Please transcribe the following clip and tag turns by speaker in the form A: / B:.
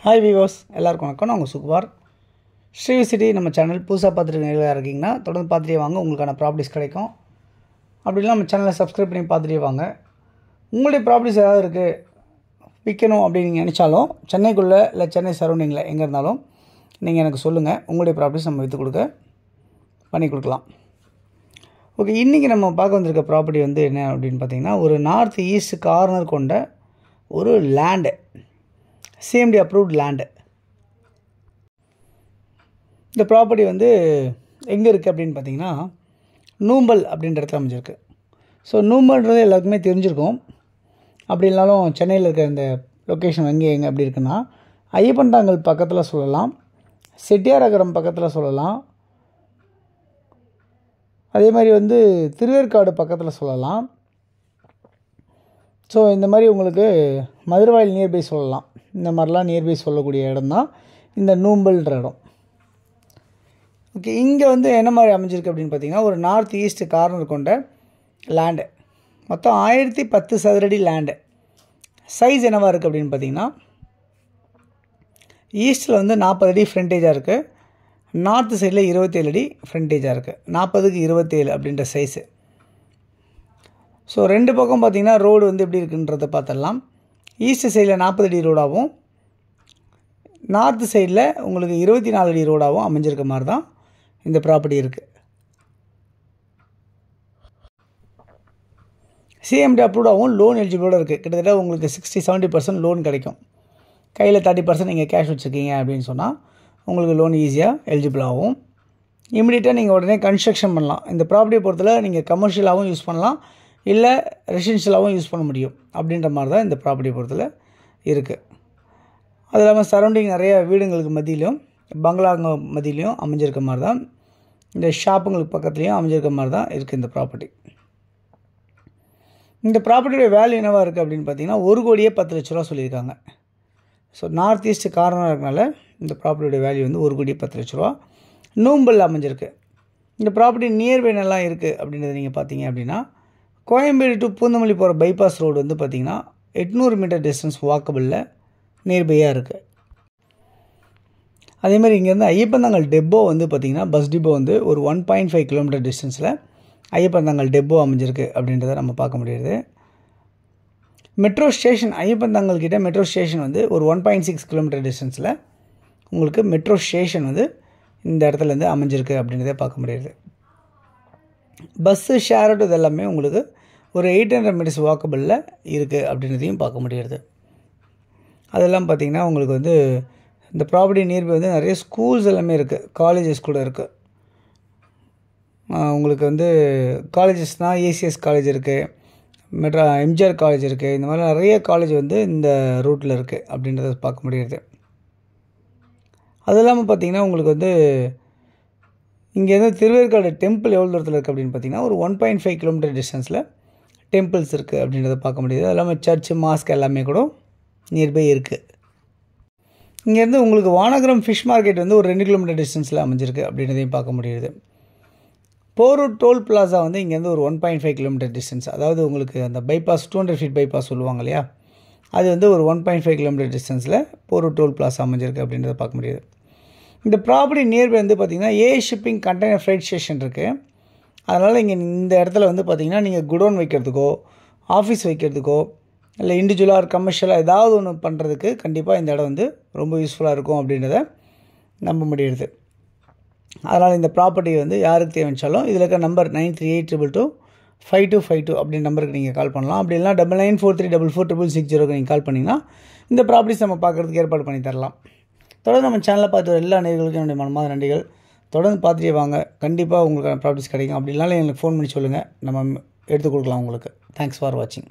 A: Hi விவோஸ், எல்லாருக்கும் வணக்கம். நான் உங்கள் சுகுமார். ஸ்ரீ சிட்டி நம்ம சேனல் புதுசாக பார்த்துட்டு இருக்கீங்கன்னா தொடர்ந்து பார்த்துட்டே வாங்க, உங்களுக்கான ப்ராப்பர்ட்டிஸ் கிடைக்கும். அப்படிலாம் நம்ம சேனலை சப்ஸ்கிரைப் பண்ணி பார்த்துட்டே வாங்க. உங்களுடைய ப்ராப்பர்ட்டிஸ் ஏதாவது இருக்குது விற்கணும் அப்படின்னு நீங்கள் நினச்சாலும் சென்னைக்குள்ளே இல்லை சென்னை சரௌண்டிங்கில் எங்கே இருந்தாலும் நீங்கள் எனக்கு சொல்லுங்கள். உங்களுடைய ப்ராப்பர்ட்டிஸ் நம்ம விற்று பண்ணி கொடுக்கலாம். ஓகே, இன்றைக்கி நம்ம பார்க்க வந்திருக்க ப்ராப்பர்ட்டி வந்து என்ன அப்படின்னு பார்த்தீங்கன்னா, ஒரு நார்த் ஈஸ்ட் கார்னர் கொண்ட ஒரு லேண்டு, சிஎம்டி அப்ரூவ்ட் லேண்டு. இந்த ப்ராப்பர்ட்டி வந்து எங்கே இருக்குது அப்படின்னு பார்த்தீங்கன்னா, நூம்பல் அப்படின்ற இடத்துல அமைஞ்சிருக்கு. ஸோ நூம்பல்ன்றது எல்லாருக்குமே தெரிஞ்சிருக்கும். அப்படி இல்லைனாலும் சென்னையில் இருக்க இந்த லொக்கேஷன் எங்கே அப்படி இருக்குன்னா, ஐயப்பன்தாங்கல் பக்கத்தில் சொல்லலாம், செட்டியாரகரம் பக்கத்தில் சொல்லலாம், அதே மாதிரி வந்து திருவேற்காடு பக்கத்தில் சொல்லலாம். ஸோ இந்த மாதிரி உங்களுக்கு மதுரவாயில் நியர்பை சொல்லலாம். இந்த மாதிரிலாம் நியர்பை சொல்லக்கூடிய இடம் தான் இந்த நூம்பல்ன்ற இடம். ஓகே, இங்கே வந்து என்ன மாதிரி அமைஞ்சிருக்கு அப்படின்னு பார்த்தீங்கன்னா, ஒரு நார்த் ஈஸ்ட் கார்னர் கொண்ட லேண்டு. மொத்தம் 1010 சதுரடி லேண்டு. சைஸ் என்னவாக இருக்குது அப்படின்னு பார்த்தீங்கன்னா, ஈஸ்ட்டில் வந்து 40 அடி ஃப்ரண்டேஜாக இருக்குது, நார்த்து சைடில் 27 அடி ஃப்ரண்டேஜாக இருக்குது. 40க்கு 27 அப்படின்ற சைஸு. ஸோ ரெண்டு பக்கம் பார்த்திங்கன்னா ரோடு வந்து எப்படி இருக்குன்றதை பார்த்துடலாம். ஈஸ்ட் சைடில் 40 அடி ரோடாகவும், நார்த்து சைடில் உங்களுக்கு 24 அடி ரோடாகவும் அமைஞ்சிருக்க மாதிரி தான் இந்த ப்ராப்பர்ட்டி இருக்குது. சிஎம்டி அப்ரூவ்டாகவும் லோன் எலிஜிபிளோடு இருக்குது. கிட்டத்தட்ட உங்களுக்கு 60-70% லோன் கிடைக்கும். கையில் 30% நீங்கள் கேஷ் வச்சுருக்கீங்க அப்படின்னு சொன்னால் உங்களுக்கு லோன் ஈஸியாக எலிஜிபிள் ஆகும். இமிடியேட்டாக நீங்கள் உடனே கன்ஸ்ட்ரக்ஷன் பண்ணலாம். இந்த ப்ராப்பர்ட்டியை பொறுத்தவரை நீங்கள் கமர்ஷியலாகவும் யூஸ் பண்ணலாம், இல்லை ரெசிடென்ஷியலாகவும் யூஸ் பண்ண முடியும் அப்படின்ற மாதிரி தான் இந்த ப்ராப்பர்ட்டியை பொறுத்தவரை இருக்குது. அது இல்லாமல் சரௌண்டிங் நிறைய வீடுங்களுக்கு மத்தியிலையும் பங்களாங்க மத்தியிலையும் அமைஞ்சிருக்க மாதிரி தான், இந்த ஷாப்புங்களுக்கு பக்கத்துலேயும் அமைஞ்சிருக்க மாதிரி தான் இருக்குது இந்த ப்ராப்பர்ட்டி. இந்த ப்ராப்பர்ட்டியோட வேல்யூ என்னவாக இருக்குது அப்படின்னு பார்த்தீங்கன்னா, 1,10,00,000 சொல்லியிருக்காங்க. ஸோ நார்த் ஈஸ்ட் கார்னராக இருக்கனால இந்த ப்ராப்பர்ட்டியோட வேல்யூ வந்து 1,10,00,000 நூம்பல் அமைஞ்சிருக்கு. இந்த ப்ராப்பர்ட்டி நியர்பை நல்லா இருக்குது அப்படின்றத நீங்கள் பார்த்தீங்க அப்படின்னா, கோயம்பேடு டு பூந்தமல்லி போகிற பைபாஸ் ரோடு வந்து பார்த்திங்கன்னா 800 மீட்டர் டிஸ்டன்ஸ் வாக்கபிளில் நியர்பையாக இருக்குது. அதேமாதிரி இங்கேருந்து ஐயப்பன்தாங்கல் டெப்போ வந்து பார்த்திங்கன்னா, பஸ் டிப்போ வந்து ஒரு 1.5 கிலோமீட்டர் டிஸ்டன்ஸில் ஐயப்பன்தாங்கல் டெப்போ அமைஞ்சிருக்கு அப்படின்றத நம்ம பார்க்க முடியுது. மெட்ரோ ஸ்டேஷன், ஐயப்பன்தாங்கல் கிட்ட மெட்ரோ ஸ்டேஷன் வந்து ஒரு 1.6 கிலோமீட்டர் டிஸ்டன்ஸில் உங்களுக்கு மெட்ரோ ஸ்டேஷன் வந்து இந்த இடத்துலேருந்து அமைஞ்சிருக்கு அப்படின்றத பார்க்க முடியுது. பஸ்ஸு ஷேர் ஆட்டோ இது எல்லாமே உங்களுக்கு ஒரு 800 மீட்டர்ஸ் வாக்கபிளில் இருக்குது அப்படின்றதையும் பார்க்க முடியுது. அதெல்லாம் பார்த்திங்கன்னா உங்களுக்கு வந்து இந்த ப்ராப்பர்ட்டி நியர்பை வந்து நிறைய ஸ்கூல்ஸ் எல்லாமே இருக்குது, காலேஜஸ் கூட இருக்குது. உங்களுக்கு வந்து காலேஜஸ்னால் ஏசிஎஸ் காலேஜ் இருக்குது, எம்ஜிஆர் காலேஜ் இருக்குது, இந்த மாதிரி நிறைய காலேஜ் வந்து இந்த ரூட்டில் இருக்குது அப்படின்றத பார்க்க முடியுது. அது இல்லாமல் பார்த்திங்கன்னா உங்களுக்கு வந்து இங்கேருந்து திருவேற்காடு டெம்பிள் எவ்வளோ தூரத்தில் இருக்குது அப்படின்னு பார்த்தீங்கன்னா, ஒரு 1.5 கிலோமீட்டர் டிஸ்டன்ஸில் டெம்பிள்ஸ் இருக்குது அப்படின்றத பார்க்க முடியுது. அது இல்லாமல் சர்ச்சு, மாஸ்க் எல்லாமே கூட நியர்பை இருக்குது. இங்கேருந்து உங்களுக்கு வானகரம் ஃபிஷ் மார்க்கெட் வந்து ஒரு 2 கிலோமீட்டர் டிஸ்டன்ஸில் அமைஞ்சிருக்கு அப்படின்றதையும் பார்க்க முடியுது. போரூர் டோல் பிளாசா வந்து இங்கேருந்து ஒரு 1.5 கிலோமீட்டர் டிஸ்டன்ஸ், அதாவது உங்களுக்கு அந்த பைபாஸ் 200 ஃபீட் பைபாஸ் சொல்லுவாங்க இல்லையா, அது வந்து ஒரு 1.5 கிலோமீட்டர் டிஸ்டன்ஸில் போரூர் டோல் பிளாசா அமைஞ்சிருக்கு அப்படின்றத பார்க்க முடியுது. இந்த ப்ராப்பர்ட்டி நியர்பை வந்து பார்த்திங்கன்னா ஷிப்பிங் கண்டெய்னர் ஃப்ரைட் ஸ்டேஷன் இருக்குது. அதனால் இங்கே இந்த இடத்துல வந்து பார்த்திங்கன்னா நீங்கள் குடோன் வைக்கிறதுக்கோ, ஆஃபீஸ் வைக்கிறதுக்கோ, இல்லை இண்டிவிஜுவலாக கமர்ஷியலாக ஏதாவது ஒன்று பண்ணுறதுக்கு கண்டிப்பாக இந்த இடம் வந்து ரொம்ப யூஸ்ஃபுல்லாக இருக்கும் அப்படின்றத நம்ப முடியுது. அதனால் இந்த ப்ராப்பர்ட்டி வந்து யாருக்கு தேவைச்சாலும் இதில் இருக்க நம்பர் 9382225252 அப்படின்ற நம்பருக்கு நீங்கள் கால் பண்ணலாம். அப்படி இல்லைனா 9943444660 நீங்கள் கால் பண்ணிங்கன்னா இந்த ப்ராப்பர்ட்டிஸ் நம்ம பார்க்குறதுக்கு ஏற்பாடு பண்ணி தரலாம். தொடர்ந்து நம்ம சேனலை பார்த்து எல்லா நேயர்களுக்கும் என்னுடைய மனமார்ந்த நன்றிகள். தொடர்ந்து பார்த்துட்டே வாங்க, கண்டிப்பாக உங்களுக்கான ப்ராப்பர்ட்டிஸ் கிடைக்கும். அப்படி இல்லைனாலும் எங்களுக்கு ஃபோன் பண்ணி சொல்லுங்கள், நம்ம எடுத்து கொடுக்கலாம் உங்களுக்கு. தேங்க்ஸ் ஃபார் வாட்சிங்.